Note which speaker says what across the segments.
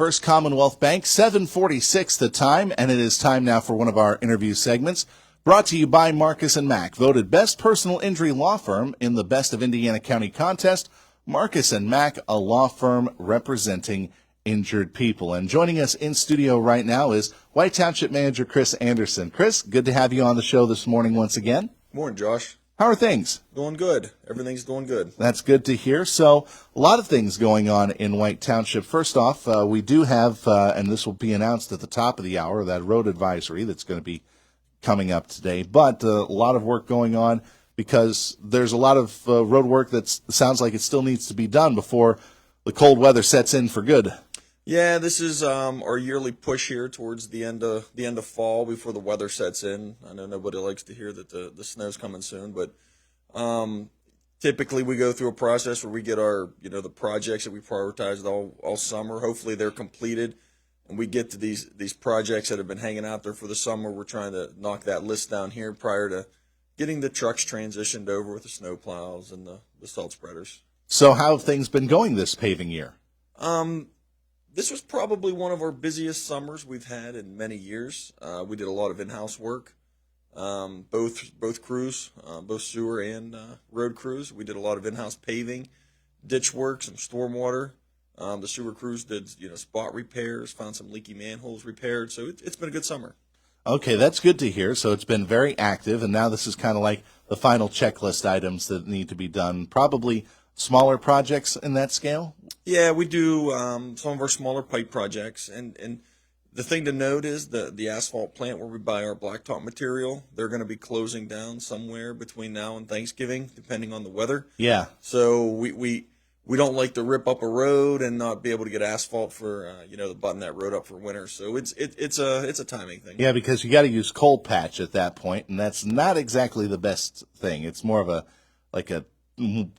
Speaker 1: First Commonwealth Bank, 7:46 the time, and it is time now for one of our interview segments, brought to you by Marcus & Mack, voted best personal injury law firm in the Best of Indiana County contest. Marcus & Mack, a law firm representing injured people. And joining us in studio right now is White Township Manager Chris Anderson. Chris, good to have you on the show this morning once again.
Speaker 2: Morning, Josh.
Speaker 1: How are things?
Speaker 2: Going good. Everything's going good.
Speaker 1: That's good to hear. So, a lot of things going on in White Township. First off, we do have, and this will be announced at the top of the hour, that road advisory that's going to be coming up today. But a lot of work going on because there's a lot of road work that sounds like it still needs to be done before the cold weather sets in for good.
Speaker 2: Yeah, this is our yearly push here towards the end of fall before the weather sets in. I know nobody likes to hear that the snow's coming soon, but typically we go through a process where we get our the projects that we prioritized all summer. Hopefully they're completed, and we get to these projects that have been hanging out there for the summer. We're trying to knock that list down here prior to getting the trucks transitioned over with the snow plows and the salt spreaders.
Speaker 1: So how have things been going this paving year?
Speaker 2: This was probably one of our busiest summers we've had in many years. We did a lot of in-house work, both crews, both sewer and road crews. We did a lot of in-house paving, ditch work, some stormwater. The sewer crews did spot repairs, found some leaky manholes repaired. So it's been a good summer.
Speaker 1: Okay, that's good to hear. So it's been very active, and now this is kind of like the final checklist items that need to be done. Probably smaller projects in that scale?
Speaker 2: Yeah, we do some of our smaller pipe projects, and the thing to note is the asphalt plant where we buy our blacktop material, they're going to be closing down somewhere between now and Thanksgiving, depending on the weather.
Speaker 1: Yeah.
Speaker 2: So we don't like to rip up a road and not be able to get asphalt for to button that road up for winter. So it's a timing thing.
Speaker 1: Yeah, because you got to use cold patch at that point, and that's not exactly the best thing. It's more of a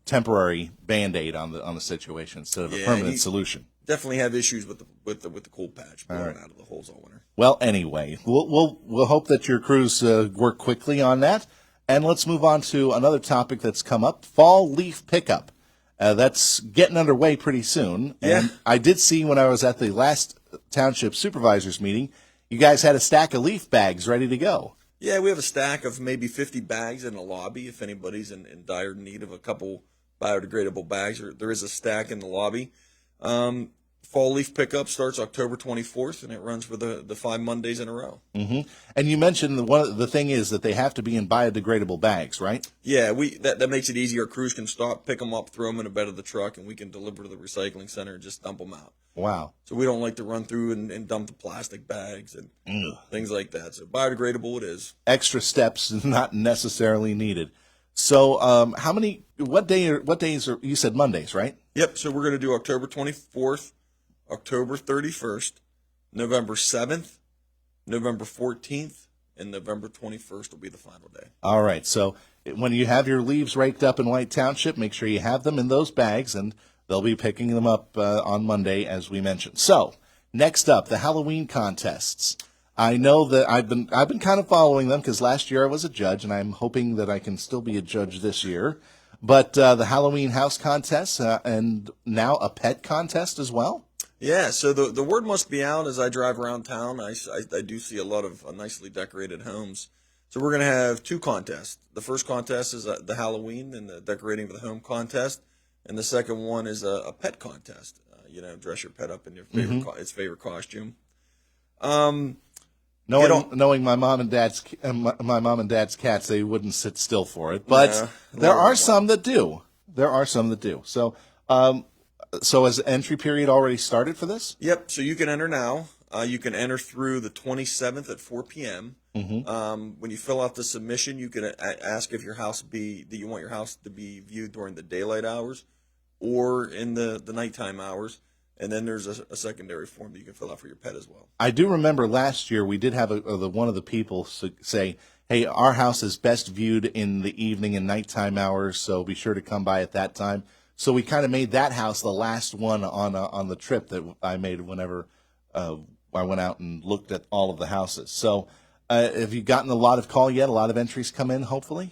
Speaker 1: temporary Band-Aid on the situation instead of a permanent solution.
Speaker 2: Definitely have issues with the cold patch blowing out of the holes all winter.
Speaker 1: Well, anyway, we'll hope that your crews work quickly on that, and let's move on to another topic that's come up: fall leaf pickup. That's getting underway pretty soon.
Speaker 2: Yeah.
Speaker 1: And I did see when I was at the last township supervisors meeting, you guys had a stack of leaf bags ready to go.
Speaker 2: Yeah, we have a stack of maybe 50 bags in the lobby if anybody's in dire need of a couple biodegradable bags. There is a stack in the lobby. Fall leaf pickup starts October 24th, and it runs for the 5 Mondays in a row.
Speaker 1: Mm-hmm. And you mentioned the thing is that they have to be in biodegradable bags, right?
Speaker 2: Yeah, that makes it easier. Crews can stop, pick them up, throw them in the bed of the truck, and we can deliver to the recycling center and just dump them out.
Speaker 1: Wow.
Speaker 2: So we don't like to run through and dump the plastic bags and things like that. So biodegradable it is.
Speaker 1: Extra steps not necessarily needed. So what days are, you said Mondays, right?
Speaker 2: Yep, so we're going to do October 24th, October 31st, November 7th, November 14th, and November 21st will be the final day.
Speaker 1: All right, so when you have your leaves raked up in White Township, make sure you have them in those bags, and they'll be picking them up on Monday, as we mentioned. So, next up, the Halloween contests. I know that I've been kind of following them because last year I was a judge, and I'm hoping that I can still be a judge this year. But the Halloween house contest and now a pet contest as well?
Speaker 2: Yeah, so the word must be out as I drive around town. I do see a lot of nicely decorated homes. So we're going to have 2 contests. The first contest is the Halloween and the decorating for the home contest. And the second one is a pet contest. Dress your pet up in your its favorite costume.
Speaker 1: Knowing my mom and dad's cats, they wouldn't sit still for it. But there are some that do. So, has the entry period already started for this?
Speaker 2: Yep. So you can enter now. You can enter through the 27th at 4 p.m. Mm-hmm. When you fill out the submission, you can ask if you want your house to be viewed during the daylight hours or in the nighttime hours. And then there's a secondary form that you can fill out for your pet as well.
Speaker 1: I do remember last year we did have one of the people say, hey, our house is best viewed in the evening and nighttime hours, so be sure to come by at that time. So we kind of made that house the last one on the trip that I made whenever I went out and looked at all of the houses. So Have you gotten a lot of call yet? A lot of entries come in, hopefully?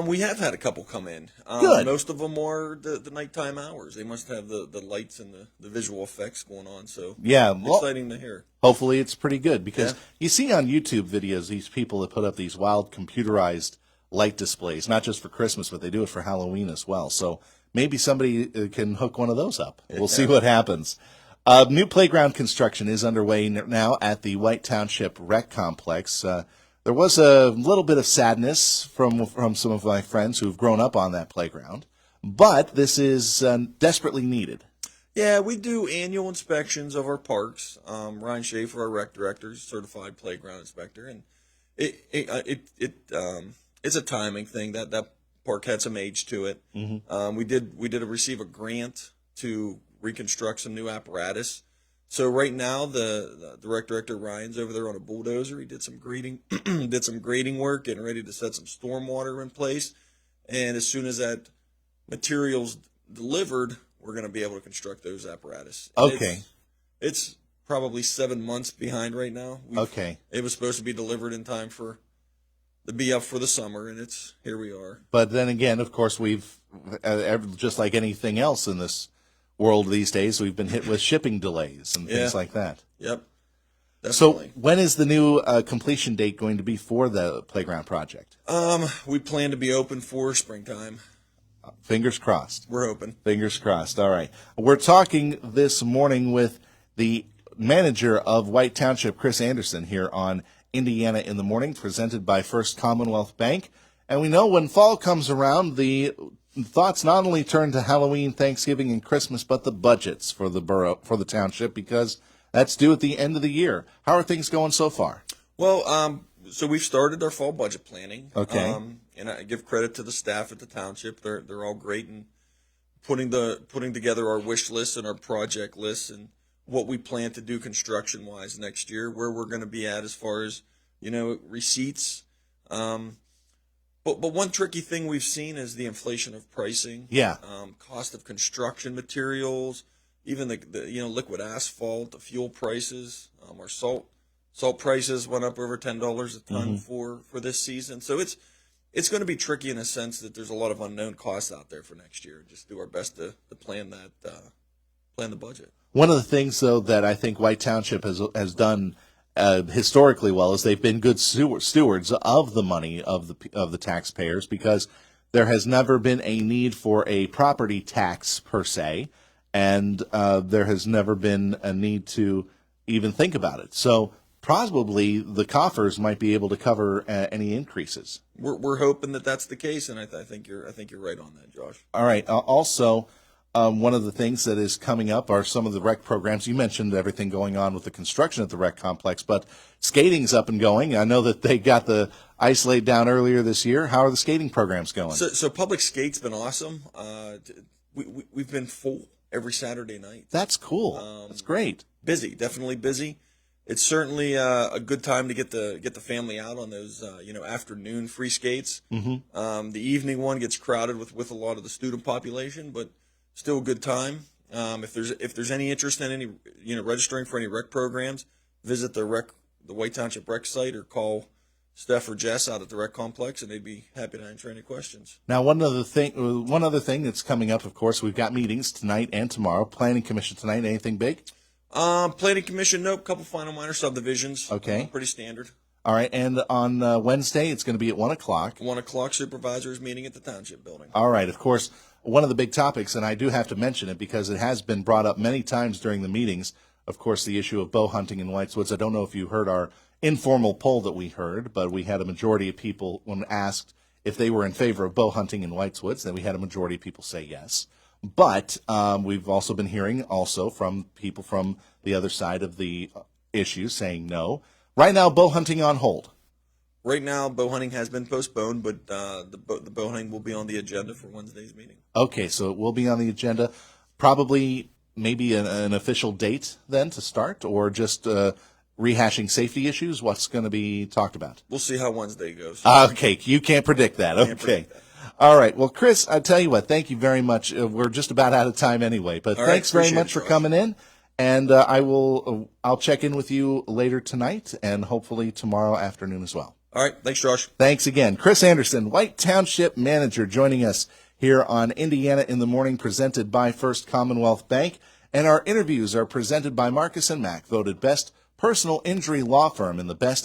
Speaker 2: We have had a couple come in.
Speaker 1: Good.
Speaker 2: Most of them are the nighttime hours. They must have the lights and the visual effects going on. So
Speaker 1: Yeah, well,
Speaker 2: exciting to hear.
Speaker 1: hopefully it's pretty good because
Speaker 2: Yeah.
Speaker 1: you see on YouTube videos these people that put up these wild computerized light displays, not just for Christmas, but they do it for Halloween as well. So maybe somebody can hook one of those up. We'll see what happens. New playground construction is underway now at the White Township Rec Complex. There was a little bit of sadness from some of my friends who've grown up on that playground, but this is desperately needed.
Speaker 2: Yeah, we do annual inspections of our parks. Ryan Schaefer, our rec director, is certified playground inspector, and it's a timing thing. That park had some age to it. We did receive a grant to reconstruct some new apparatus. So right now the rec director Ryan's over there on a bulldozer. He did some grading work, getting ready to set some stormwater in place. And as soon as that material's delivered, we're going to be able to construct those apparatus. And
Speaker 1: Okay.
Speaker 2: It's probably 7 months behind right now.
Speaker 1: Okay.
Speaker 2: It was supposed to be delivered in time to be up for the summer, and here we are.
Speaker 1: But then again, of course, we've just like anything else in this world these days, we've been hit with shipping delays and things like that.
Speaker 2: Yep.
Speaker 1: So
Speaker 2: Definitely.
Speaker 1: when is the new completion date going to be for the playground project?
Speaker 2: We plan to be open for springtime.
Speaker 1: Fingers crossed.
Speaker 2: We're hoping.
Speaker 1: Fingers crossed. All right. We're talking this morning with the manager of White Township, Chris Anderson, here on Indiana in the Morning, presented by First Commonwealth Bank. And we know when fall comes around, the thoughts not only turn to Halloween, Thanksgiving, and Christmas, but the budgets for the borough, for the township, because that's due at the end of the year. How are things going so far?
Speaker 2: Well, so we've started our fall budget planning.
Speaker 1: Okay.
Speaker 2: And I give credit to the staff at the township. They're all great in putting together our wish list and our project lists and what we plan to do construction wise next year, where we're going to be at as far as receipts. But one tricky thing we've seen is the inflation of pricing.
Speaker 1: Yeah.
Speaker 2: Cost of construction materials, even the liquid asphalt, the fuel prices, our salt prices went up over $10 a ton for this season. So it's going to be tricky in a sense that there's a lot of unknown costs out there for next year. Just do our best to plan the budget.
Speaker 1: One of the things, though, that I think White Township has done historically well is they've been good stewards of the money of the taxpayers, because there has never been a need for a property tax per se, and there has never been a need to even think about it. So probably the coffers might be able to cover any increases.
Speaker 2: We're hoping that that's the case, and I think you're right on that, Josh.
Speaker 1: All right. Also, one of the things that is coming up are some of the rec programs. You mentioned everything going on with the construction at the rec complex, but skating's up and going. I know that they got the ice laid down earlier this year. How are the skating programs going?
Speaker 2: So public skate's been awesome. We've been full every Saturday night.
Speaker 1: That's cool. That's great.
Speaker 2: Busy, definitely busy. It's certainly a good time to get the family out on those afternoon free skates. The evening one gets crowded with a lot of the student population, but still a good time. If there's any interest in any registering for any rec programs, visit the White Township Rec site or call Steph or Jess out at the rec complex, and they'd be happy to answer any questions.
Speaker 1: Now, one other thing that's coming up, of course, we've got meetings tonight and tomorrow. Planning Commission tonight. Anything big?
Speaker 2: Planning Commission, nope. Couple final minor subdivisions.
Speaker 1: Okay.
Speaker 2: Pretty standard.
Speaker 1: All right. And on Wednesday, it's going to be at 1 o'clock.
Speaker 2: 1 o'clock, supervisors meeting at the Township Building.
Speaker 1: All right. Of course, one of the big topics, and I do have to mention it because it has been brought up many times during the meetings, of course, the issue of bow hunting in White's Woods. I don't know if you heard our informal poll that we heard, but we had a majority of people, when asked if they were in favor of bow hunting in White's Woods, then we had a majority of people say yes. But we've also been hearing from people from the other side of the issue saying no. Right now, bow hunting on hold.
Speaker 2: Right now, bow hunting has been postponed, but the bow hunting will be on the agenda for Wednesday's meeting.
Speaker 1: Okay, so it will be on the agenda. Probably maybe an official date then to start, or just rehashing safety issues? What's going to be talked about?
Speaker 2: We'll see how Wednesday goes.
Speaker 1: Okay, you can't predict that.
Speaker 2: Can't
Speaker 1: Okay.
Speaker 2: predict that.
Speaker 1: All right. Well, Chris, I tell you what, thank you very much. We're just about out of time anyway, but
Speaker 2: All right,
Speaker 1: thanks very
Speaker 2: appreciate
Speaker 1: much
Speaker 2: it,
Speaker 1: for
Speaker 2: Josh.
Speaker 1: coming in. And I'll check in with you later tonight and hopefully tomorrow afternoon as well.
Speaker 2: All right. Thanks, Josh.
Speaker 1: Thanks again. Chris Anderson, White Township Manager, joining us here on Indiana in the Morning, presented by First Commonwealth Bank. And our interviews are presented by Marcus & Mack, voted best personal injury law firm in the best of